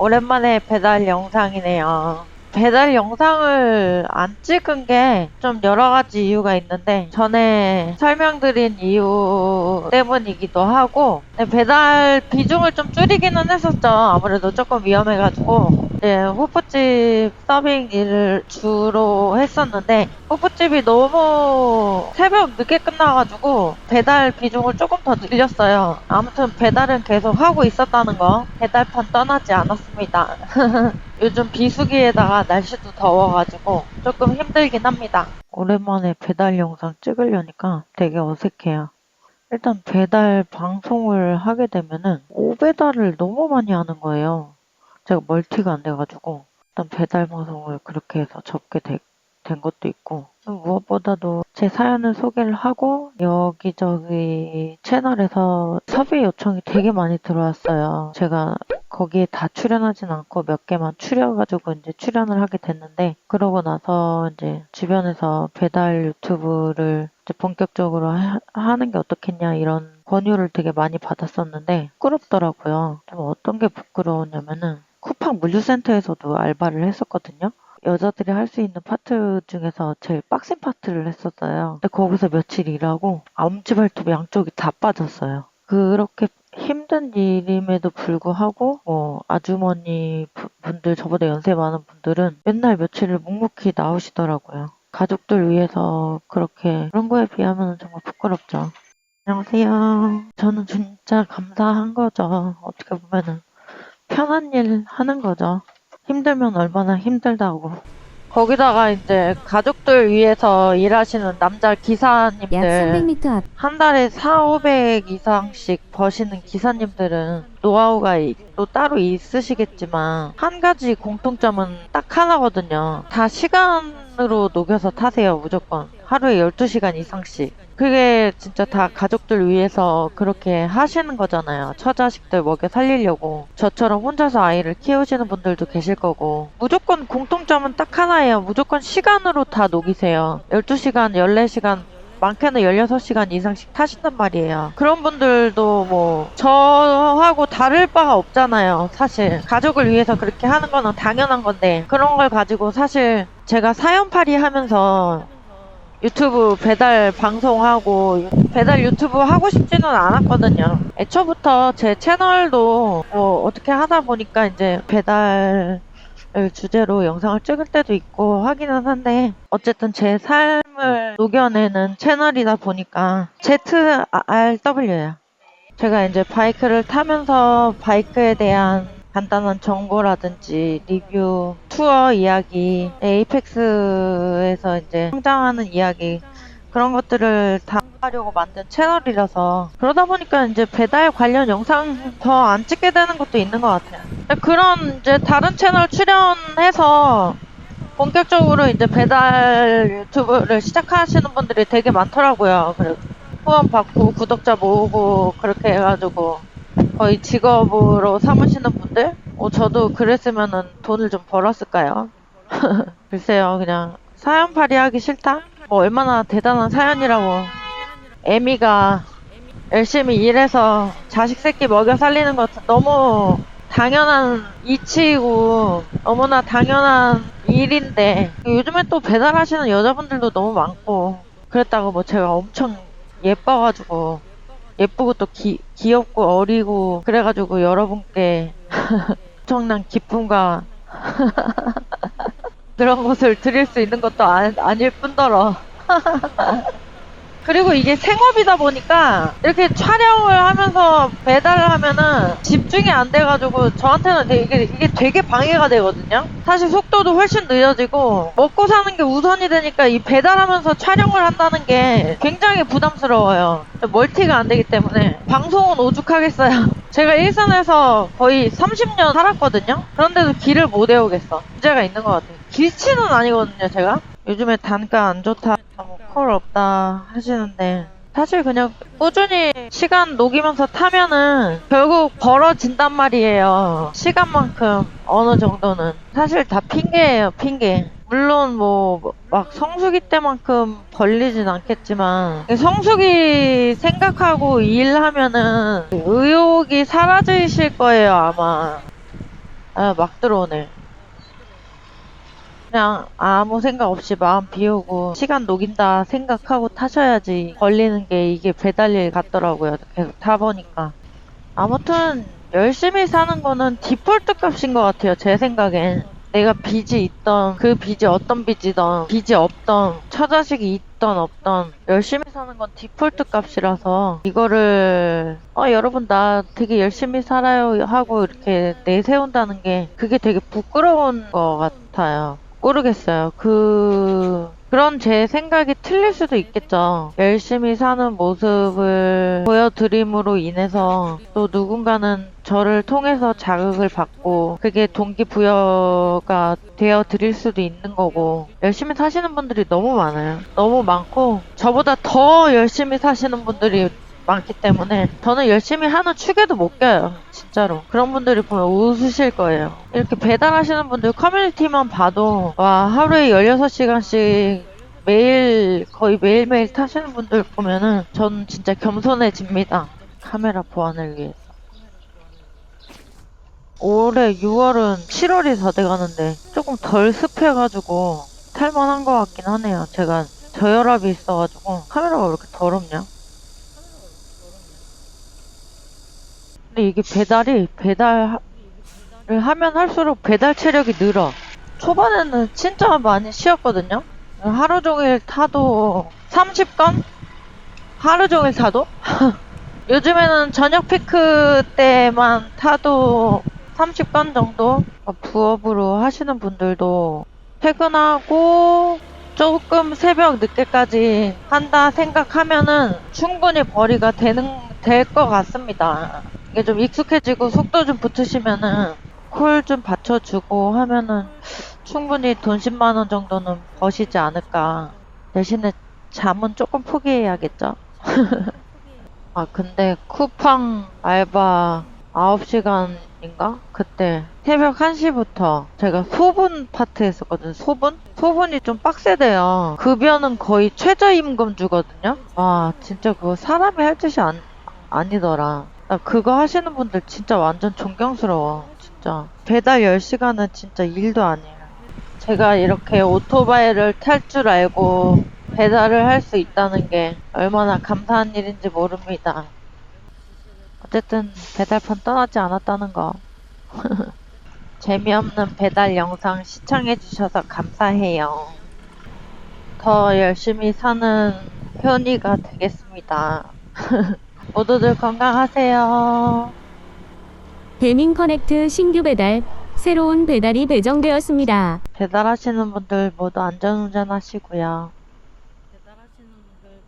오랜만에 배달 영상이네요. 배달 영상을 안 찍은 게 좀 여러 가지 이유가 있는데, 전에 설명드린 이유 때문이기도 하고, 배달 비중을 좀 줄이기는 했었죠. 아무래도 조금 위험해가지고. 호프집 서빙 일을 주로 했었는데, 호프집이 너무 새벽 늦게 끝나가지고 배달 비중을 조금 더 늘렸어요. 아무튼 배달은 계속 하고 있었다는 거, 배달판 떠나지 않았습니다. 요즘 비수기에다가 날씨도 더워가지고 조금 힘들긴 합니다. 오랜만에 배달 영상 찍으려니까 되게 어색해요. 일단 배달 방송을 하게 되면은 오배달을 너무 많이 하는 거예요. 제가 멀티가 안 돼가지고 일단 배달 방송을 그렇게 해서 접게 된 것도 있고, 무엇보다도 제 사연을 소개를 하고 여기저기 채널에서 섭외 요청이 되게 많이 들어왔어요. 제가 거기에 다 출연하진 않고 몇 개만 추려가지고 이제 출연을 하게 됐는데, 그러고 나서 이제 주변에서 배달 유튜브를 이제 본격적으로 하는 게 어떻겠냐 이런 권유를 되게 많이 받았었는데 부끄럽더라고요. 좀 어떤 게 부끄러웠냐면은, 쿠팡 물류센터에서도 알바를 했었거든요. 여자들이 할 수 있는 파트 중에서 제일 빡센 파트를 했었어요. 근데 거기서 며칠 일하고 엄지발톱 양쪽이 다 빠졌어요. 그렇게 힘든 일임에도 불구하고 아주머니 분들, 저보다 연세 많은 분들은 맨날 며칠을 묵묵히 나오시더라고요. 가족들 위해서 그렇게, 그런 거에 비하면 정말 부끄럽죠. 안녕하세요. 저는 진짜 감사한 거죠. 어떻게 보면은 편한 일 하는 거죠. 힘들면 얼마나 힘들다고. 거기다가 이제 가족들 위해서 일하시는 남자 약 기사님들, 300m 앞 한 달에 4,500 이상씩 버시는 기사님들은 노하우가 또 따로 있으시겠지만 한 가지 공통점은 딱 하나거든요. 다 시간으로 녹여서 타세요, 무조건. 하루에 12시간 이상씩. 그게 진짜 다 가족들 위해서 그렇게 하시는 거잖아요. 처자식들 먹여 살리려고. 저처럼 혼자서 아이를 키우시는 분들도 계실 거고. 무조건 공통점은 딱 하나예요. 무조건 시간으로 다 녹이세요. 12시간, 14시간, 많게는 16시간 이상씩 타신단 말이에요. 그런 분들도 뭐 저하고 다를 바가 없잖아요. 사실 가족을 위해서 그렇게 하는 거는 당연한 건데, 그런 걸 가지고 사실 제가 사연팔이 하면서 유튜브 배달 방송하고 배달 유튜브 하고 싶지는 않았거든요. 애초부터 제 채널도 어떻게 하다 보니까 이제 배달을 주제로 영상을 찍을 때도 있고 하기는 한데, 어쨌든 제 삶을 녹여내는 채널이다 보니까 ZRW예요. 제가 이제 바이크를 타면서 바이크에 대한 간단한 정보라든지 리뷰, 투어 이야기, 에이펙스에서 이제 성장하는 이야기, 그런 것들을 다 하려고 만든 채널이라서, 그러다 보니까 이제 배달 관련 영상 더 안 찍게 되는 것도 있는 것 같아요. 그런 이제 다른 채널 출연해서 본격적으로 이제 배달 유튜브를 시작하시는 분들이 되게 많더라고요. 그래서 후원 받고 구독자 모으고 그렇게 해가지고 거의 직업으로 삼으시는 분들? 저도 그랬으면은 돈을 좀 벌었을까요? 글쎄요, 그냥 사연팔이 하기 싫다? 뭐 얼마나 대단한 사연이라고. 애미가 열심히 일해서 자식 새끼 먹여 살리는 것 너무 당연한 이치이고 너무나 당연한 일인데, 요즘에 또 배달하시는 여자분들도 너무 많고, 그랬다고 뭐 제가 엄청 예뻐가지고, 예쁘고 또 귀엽고 어리고 그래가지고 여러분께 엄청난 기쁨과 그런 것을 드릴 수 있는 것도 아닐 뿐더러 그리고 이게 생업이다 보니까 이렇게 촬영을 하면서 배달을 하면은 집중이 안 돼가지고 저한테는 이게 되게 방해가 되거든요. 사실 속도도 훨씬 느려지고 먹고 사는 게 우선이 되니까 이 배달하면서 촬영을 한다는 게 굉장히 부담스러워요. 멀티가 안 되기 때문에. 방송은 오죽하겠어요. 제가 일산에서 거의 30년 살았거든요. 그런데도 길을 못 외우겠어. 문제가 있는 것 같아요. 길치는 아니거든요, 제가. 요즘에 단가 안 좋다, 뭐 콜 없다 하시는데, 사실 그냥 꾸준히 시간 녹이면서 타면은 결국 벌어진단 말이에요. 시간만큼 어느 정도는. 사실 다 핑계예요, 핑계. 물론 뭐 막 성수기 때만큼 벌리진 않겠지만, 성수기 생각하고 일하면은 의욕이 사라지실 거예요, 아마. 막 들어오네. 그냥 아무 생각 없이 마음 비우고 시간 녹인다 생각하고 타셔야지 걸리는 게 이게 배달일 같더라고요. 계속 타보니까. 아무튼 열심히 사는 거는 디폴트 값인 것 같아요. 제 생각엔. 내가 빚이 있던 그 빚이 어떤 빚이던 빚이 없던 처자식이 있던 없던 열심히 사는 건 디폴트 값이라서 이거를 여러분 나 되게 열심히 살아요 하고 이렇게 내세운다는 게 그게 되게 부끄러운 것 같아요. 모르겠어요. 그런 제 생각이 틀릴 수도 있겠죠. 열심히 사는 모습을 보여드림으로 인해서 또 누군가는 저를 통해서 자극을 받고 그게 동기부여가 되어 드릴 수도 있는 거고 열심히 사시는 분들이 너무 많아요. 너무 많고 저보다 더 열심히 사시는 분들이 많기 때문에 저는 열심히 하는 축에도 못 껴요. 진짜로. 그런 분들이 보면 웃으실 거예요. 이렇게 배달하시는 분들 커뮤니티만 봐도 와 하루에 16시간씩 매일 거의 매일매일 타시는 분들 보면은 저는 진짜 겸손해집니다. 카메라 보안을 위해서. 올해 6월은 7월이 다 돼가는데 조금 덜 습해가지고 탈만한 것 같긴 하네요. 제가 저혈압이 있어가지고 카메라가 왜 이렇게 더럽냐? 근데 이게 배달을 하면 할수록 배달 체력이 늘어. 초반에는 진짜 많이 쉬었거든요. 하루 종일 타도 30건? 하루 종일 타도? 요즘에는 저녁 피크 때만 타도 30건 정도? 부업으로 하시는 분들도 퇴근하고 조금 새벽 늦게까지 한다 생각하면은 충분히 벌이가 될 것 같습니다. 이게 좀 익숙해지고 속도 좀 붙으시면은 콜 좀 받쳐주고 하면은 충분히 돈 10만 원 정도는 버시지 않을까. 대신에 잠은 조금 포기해야겠죠? 근데 쿠팡 알바 9시간인가? 그때 새벽 1시부터 제가 소분 파트 했었거든요. 소분? 소분이 좀 빡세대요. 급여는 거의 최저임금 주거든요. 와, 진짜 그거 사람이 할 짓이 아니더라. 나 그거 하시는 분들 진짜 완전 존경스러워. 진짜. 배달 10시간은 진짜 일도 아니에요. 제가 이렇게 오토바이를 탈 줄 알고 배달을 할 수 있다는 게 얼마나 감사한 일인지 모릅니다. 어쨌든 배달판 떠나지 않았다는 거. 재미없는 배달 영상 시청해주셔서 감사해요. 더 열심히 사는 효니가 되겠습니다. 모두들 건강하세요. 배민 커넥트 신규 배달, 새로운 배달이 배정되었습니다. 배달하시는 분들 모두 안전운전 하시고요. 배달하시는 분들